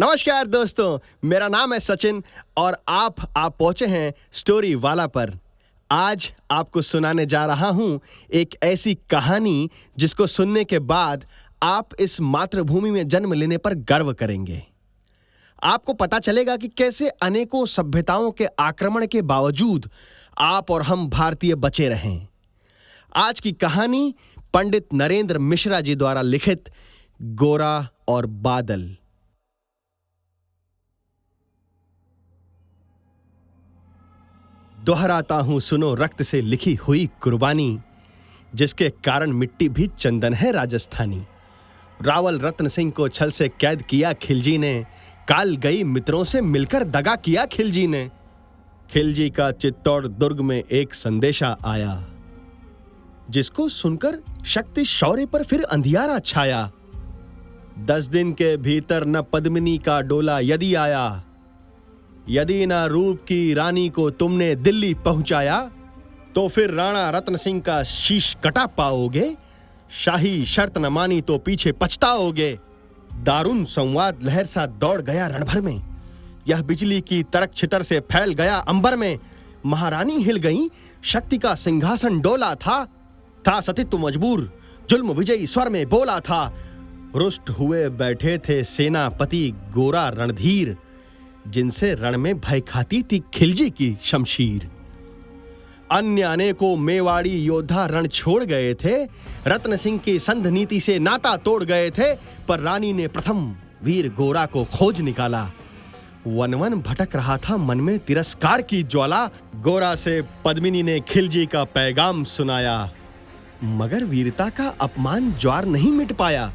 नमस्कार दोस्तों, मेरा नाम है सचिन और आप पहुंचे हैं स्टोरी वाला पर। आज आपको सुनाने जा रहा हूं एक ऐसी कहानी जिसको सुनने के बाद आप इस मातृभूमि में जन्म लेने पर गर्व करेंगे। आपको पता चलेगा कि कैसे अनेकों सभ्यताओं के आक्रमण के बावजूद आप और हम भारतीय बचे रहें। आज की कहानी पंडित नरेंद्र मिश्रा जी द्वारा लिखित गोरा और बादल। दोहराता हूं सुनो रक्त से लिखी हुई कुर्बानी, जिसके कारण मिट्टी भी चंदन है राजस्थानी। रावल रत्न सिंह को छल से कैद किया खिलजी ने, काल गई मित्रों से मिलकर दगा किया खिलजी ने। खिलजी का चित्तौड़ दुर्ग में एक संदेशा आया, जिसको सुनकर शक्ति शौर्य पर फिर अंधियारा छाया। 10 दिन के भीतर न पद्मिनी का डोला यदि आया, यदि ना रूप की रानी को तुमने दिल्ली पहुंचाया, तो फिर राणा रत्न सिंह का शीश कटा पाओगे। शाही शर्त न मानी तो पीछे पछताओगे। दारुण संवाद लहर सा दौड़ गया रण भर में, यह बिजली की तरक छितर से फैल गया अंबर में। महारानी हिल गई, शक्ति का सिंहासन डोला था सतित्व मजबूर, जुल्म विजयी स्वर में बोला था। रुष्ट हुए बैठे थे सेनापति गोरा रणधीर, जिनसे रण में भय खाती थी खिलजी की शमशीर। अन्य अनेकों मेवाड़ी योद्धा रण छोड़ गए थे, रत्न सिंह की संध नीति से नाता तोड़ गए थे, पर रानी ने प्रथम वीर गोरा को खोज निकाला। वन वन भटक रहा था मन में तिरस्कार की ज्वाला। गोरा से पद्मिनी ने खिलजी का पैगाम सुनाया, मगर वीरता का अपमान ज्वार नहीं मिट पाया।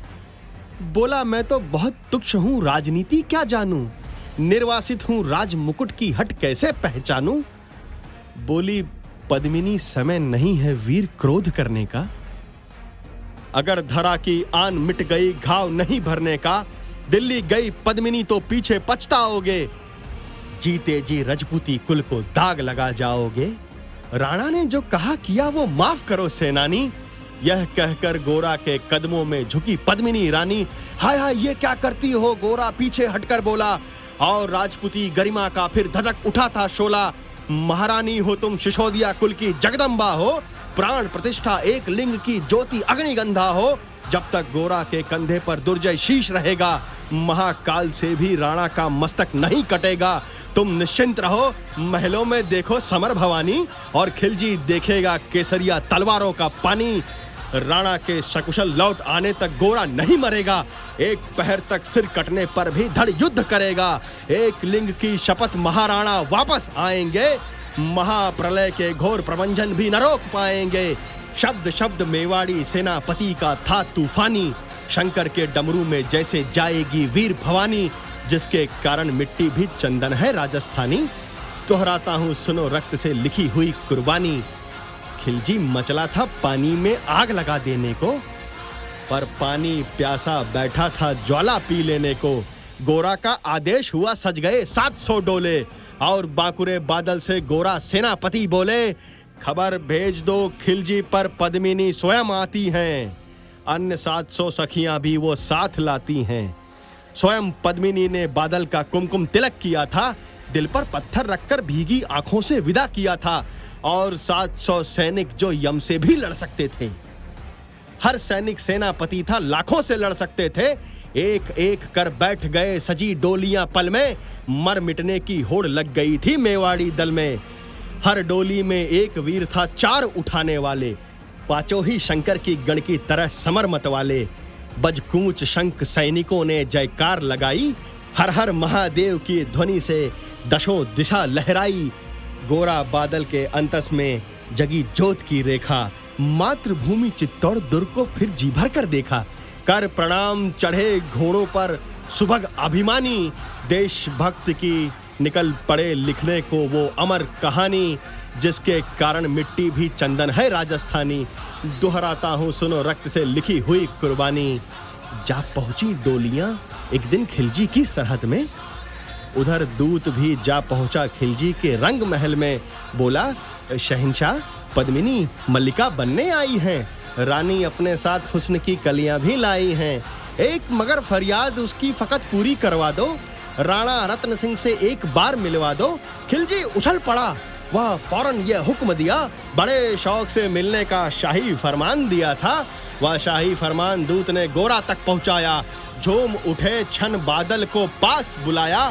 बोला, मैं तो बहुत तुच्छ हूं, राजनीति क्या जानूं, निर्वासित हूं, राज मुकुट की हट कैसे पहचानूं। बोली पद्मिनी, समय नहीं है वीर क्रोध करने का। अगर धरा की आन मिट गई, घाव नहीं भरने का। दिल्ली गई पद्मिनी तो पीछे पछताओगे, जीते जी रजपूती कुल को दाग लगा जाओगे। राणा ने जो कहा किया वो माफ करो सेनानी, यह कहकर गोरा के कदमों में झुकी पद्मिनी रानी। हाय हाय ये क्या करती हो, गोरा पीछे हटकर बोला, और राजपूती गरिमा का फिर धधक उठा था शोला। महारानी हो तुम, शिशोदिया कुल की जगदम्बा हो, प्राण प्रतिष्ठा एक लिंग की ज्योति अग्निगंधा हो। जब तक गोरा के कंधे पर दुर्जय शीश रहेगा, महाकाल से भी राणा का मस्तक नहीं कटेगा। तुम निश्चिंत रहो, महलों में देखो समर भवानी, और खिलजी देखेगा केसरिया तलवारों का पानी। राणा के सकुशल लौट आने तक गोरा नहीं मरेगा, एक पहर तक सिर कटने पर भी धड़ युद्ध करेगा। एक लिंग की शपथ, महाराणा वापस आएंगे, महाप्रलय के घोर प्रबंधन भी न रोक पाएंगे। शब्द शब्द मेवाड़ी सेनापति का था तूफानी, शंकर के डमरू में जैसे जाएगी वीर भवानी, जिसके कारण मिट्टी भी चंदन है राजस्थानी। दोहराता हूं सुनो रक्त से लिखी हुई कुर्बानी। खिलजी मचला था पानी में आग लगा देने को, पर पानी प्यासा बैठा था ज्वाला पी लेने को। गोरा का आदेश हुआ, सज गए 700 डोले, और बांकुरे बादल से गोरा सेनापति बोले, खबर भेज दो खिलजी पर पद्मिनी स्वयं आती हैं, अन्य 700 सखियां भी वो साथ लाती हैं। स्वयं पद्मिनी ने बादल का कुमकुम तिलक किया था, दिल पर पत्थर रखकर भीगी आंखों से विदा किया था। और 700 सैनिक जो यम से भी लड़ सकते थे, हर सैनिक सेनापति था, लाखों से लड़ सकते थे। एक एक कर बैठ गए सजी डोलियां पल में, मर मिटने की होड़ लग गई थी मेवाड़ी दल में। हर डोली में एक वीर था 4 उठाने वाले, पांचों ही शंकर की गण की तरह समर मत वाले। बजकूंच शंख सैनिकों ने जयकार लगाई, हर हर महादेव की ध्वनि से दशों दिशा लहराई। गोरा बादल के अंतस में जगी ज्योत की रेखा, मातृभूमि चित्तौड़ दुर्ग को फिर जी भर कर देखा। कर प्रणाम चढ़े घोड़ों पर सुभग अभिमानी, देशभक्त की निकल पड़े लिखने को वो अमर कहानी, जिसके कारण मिट्टी भी चंदन है राजस्थानी। दोहराता हूं सुनो रक्त से लिखी हुई कुर्बानी। जा पहुंची डोलियां एक दिन खिलजी की सरहद में, उधर दूत भी जा पहुंचा खिलजी के रंग महल में। बोला, शहंशाह पद्मिनी मल्लिका बनने आई हैं, रानी अपने साथ हुस्न की कलियां भी लाई हैं। एक मगर फरियाद उसकी फकत पूरी करवा दो, राणा रत्न सिंह से एक बार मिलवा दो। खिलजी उछल पड़ा। वह फौरन यह हुक्म दिया। बड़े शौक से मिलने का शाही फरमान दिया था। वह शाही फरमान दूत ने गोरा तक पहुंचाया। झूम उठे छन बादल को पास बुलाया।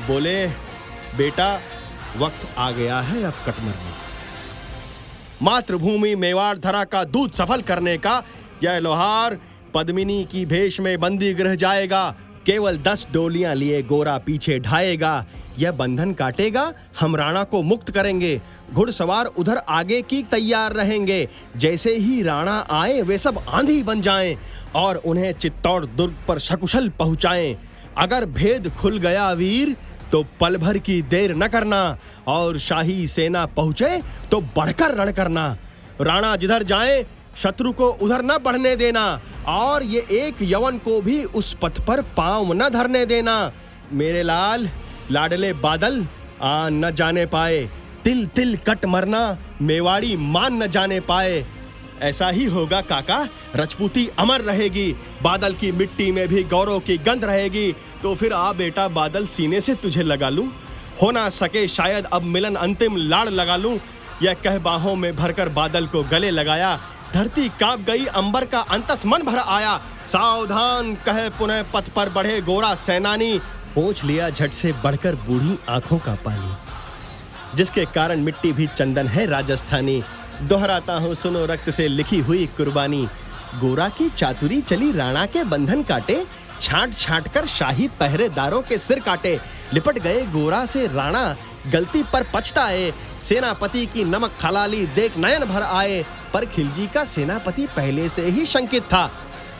बोले, बेटा वक्त आ गया है अब कट मरने। मातृभूमि मेवाड़ धरा का दूध सफल करने का। यह लोहार पद्मिनी की भेष में बंदी गृह जाएगा। केवल 10 डोलियां लिए गोरा पीछे ढाएगा। यह बंधन काटेगा, हम राणा को मुक्त करेंगे। घुड़सवार उधर आगे की तैयार रहेंगे। जैसे ही राणा आए वे सब आंधी बन जाएं और उन्हें चित्तौड़ दुर्ग पर सकुशल पहुंचाएं। अगर भेद खुल गया वीर तो पल भर की देर न करना और शाही सेना पहुंचे तो बढ़कर रण करना। राणा जिधर जाए शत्रु को उधर न बढ़ने देना और ये एक यवन को भी उस पथ पर पांव न धरने देना। मेरे लाल लाडले बादल आन न जाने पाए। तिल तिल कट मरना मेवाड़ी मान न जाने पाए। ऐसा ही होगा काका, राजपूती अमर रहेगी। बादल की मिट्टी में भी गौरव की गंध रहेगी। तो फिर आ बेटा बादल, सीने से तुझे लगा लूं। हो ना सके शायद अब मिलन, अंतिम लाड़ लगा लूं। यह कह बाहों में भरकर बादल को गले लगाया। धरती कांप गई, अंबर का अंतस मन भर आया। सावधान कहे पुनः पथ पर बढ़े गोरा सेनानी। पोंछ लिया झट से बढ़कर बूढ़ी आंखों का पानी। जिसके कारण मिट्टी भी चंदन है राजस्थानी। दोहराता हूँ सुनो रक्त से लिखी हुई कुर्बानी। गोरा की चातुरी चली राणा के बंधन काटे। छांट छांट कर शाही पहरेदारों के सिर काटे। लिपट गए गोरा से राणा गलती पर पछताए। सेनापति की नमक खलाली देख नयन भर आए। पर खिलजी का सेनापति पहले से ही शंकित था।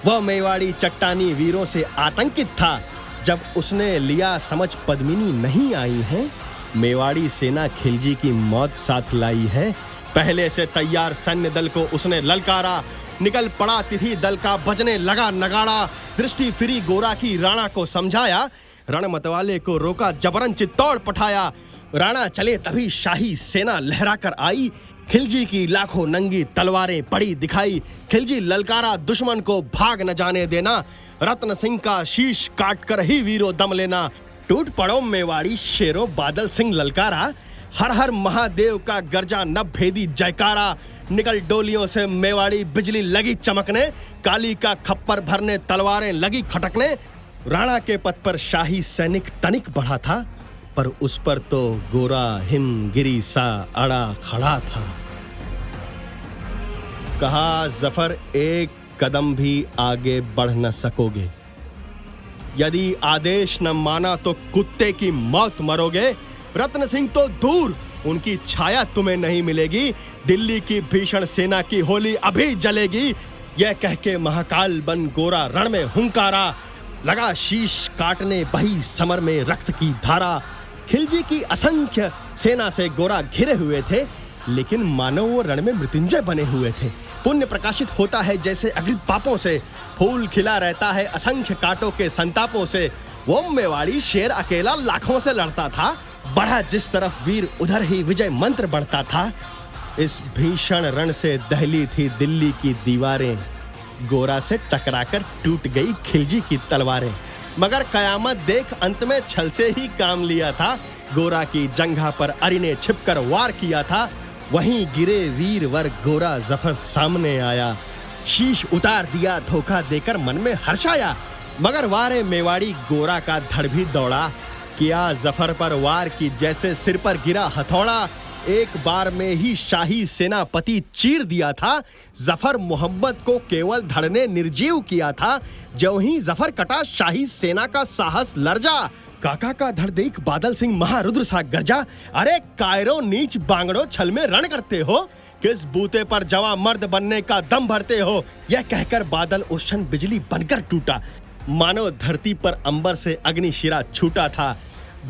वह मेवाड़ी चट्टानी वीरों से आतंकित था। जब उसने लिया समझ पद्मिनी नहीं आई है, मेवाड़ी सेना खिलजी की मौत साथ लाई है। पहले से तैयार सैन्य दल को उसने ललकारा। निकल पड़ा तिथि दल का, बजने लगा नगाड़ा। दृष्टि फिरी गोरा की, राणा को समझाया। रण मतवाले को रोका, जबरन चित्तौड़ पठाया। राणा चले तभी शाही सेना लहरा कर आई। खिलजी की लाखों नंगी तलवारें पड़ी दिखाई। खिलजी ललकारा, दुश्मन को भाग न जाने देना। रत्न सिंह का शीश काट कर ही वीरों दम लेना। टूट पड़ो मेवाड़ी शेरों, बादल सिंह ललकारा। हर हर महादेव का गर्जा नभ भेदी जयकारा। निकल डोलियों से मेवाड़ी, बिजली लगी चमकने। काली का खप्पर भरने, तलवारें लगी खटकने। राणा के पथ पर शाही सैनिक तनिक बढ़ा था, पर उस पर तो गोरा हिमगिरी सा अड़ा खड़ा था। कहा, जफर एक कदम भी आगे बढ़ न सकोगे। यदि आदेश न माना तो कुत्ते की मौत मरोगे। रत्न सिंह तो दूर, उनकी छाया तुम्हें नहीं मिलेगी। दिल्ली की भीषण सेना की होली अभी जलेगी। यह कह के महाकाल बन गोरा रण में हुंकारा। लगा शीश काटने, बही समर में रक्त की धारा। खिलजी की असंख्य सेना से गोरा घिरे हुए थे, लेकिन मानो वो रण में मृत्युंजय बने हुए थे। पुण्य प्रकाशित होता है जैसे अग्रित पापों से। फूल खिला रहता है असंख्य कांटों के संतापों से। वो मेवाड़ी शेर अकेला लाखों से लड़ता था। बढ़ा जिस तरफ वीर उधर ही विजय मंत्र बढ़ता था। इस भीषण रण से दहली थी दिल्ली की दीवारें। गोरा से टकराकर टूट गई खिलजी की तलवारें। मगर कयामत देख अंत में छल से ही काम लिया था। गोरा की जंघा पर अरि ने छिपकर वार किया था। वहीं गिरे वीर वर गोरा जफर सामने आया। शीश उतार दिया धोखा देकर, मन में हर्षाया। मगर वारे मेवाड़ी गोरा का धड़ भी दौड़ा। किया जफर पर वार की जैसे सिर पर गिरा हथौड़ा। एक बार में ही शाही सेनापति चीर दिया था। जफर मोहम्मद को केवल धड़ ने निर्जीव किया था। ज्यों ही जफर कटा, शाही सेना का साहस लर्जा। काका का धड़ देख बादल सिंह महारुद्र सा गर्जा। अरे कायरो नीच बांगड़ो, छल में रण करते हो। किस बूते पर जवां मर्द बनने का दम भरते हो। यह कहकर बादल उस क्षण बिजली बनकर टूटा। मानो धरती पर अंबर से अग्निशिरा छूटा था।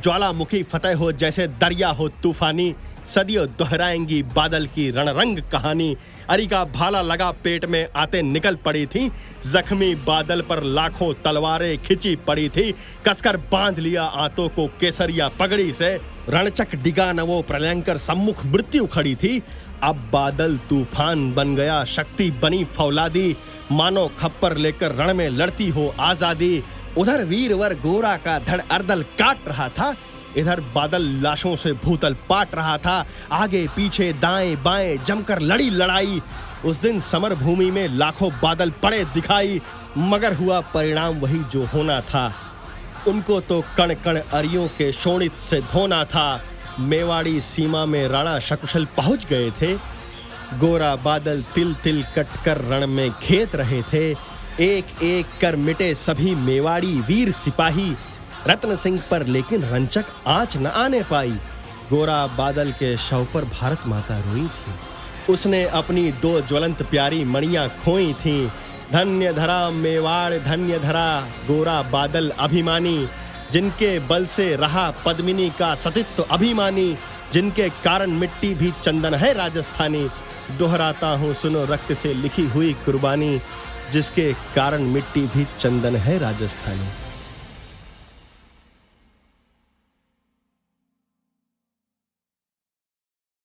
ज्वालामुखी फतेह हो जैसे दरिया हो तूफानी। सदियों दोहराएंगी बादल की रणरंग कहानी। अरि का भाला लगा पेट में आते निकल पड़ी थी। जख्मी बादल पर लाखों तलवारें खिंची पड़ी थी। कसकर बांध लिया आंतों को केसरिया पगड़ी से। रणचक डिगा न वो प्रलयंकर, सम्मुख मृत्यु खड़ी थी। अब बादल तूफान बन गया, शक्ति बनी फौलादी। मानो खप्पर लेकर रण में लड़ती हो आजादी। उधर वीरवर गोरा का धड़ अर्दल काट रहा था, इधर बादल लाशों से भूतल पाट रहा था। आगे पीछे दाएं बाएं जमकर लड़ी लड़ाई। उस दिन समर भूमि में लाखों बादल पड़े दिखाई, मगर हुआ परिणाम वही जो होना था। उनको तो कण कण अरियों के शोणित से धोना था। मेवाड़ी सीमा में राणा सकुशल पहुंच गए थे। गोरा बादल तिल तिल कटकर रण में खेत रहे थे। एक एक कर मिटे सभी मेवाड़ी वीर सिपाही। रत्न सिंह पर लेकिन रंचक आंच न आने पाई। गोरा बादल के शव पर भारत माता रोई थी। उसने अपनी 2 ज्वलंत प्यारी मणियां खोई थीं। धन्य धरा मेवाड़ धन्य धरा गोरा बादल अभिमानी, जिनके बल से रहा पद्मिनी का सतीत्व अभिमानी, जिनके कारण मिट्टी भी चंदन है राजस्थानी। दोहराता हूँ सुनो रक्त से लिखी हुई कुर्बानी, जिसके कारण मिट्टी भी चंदन है राजस्थानी।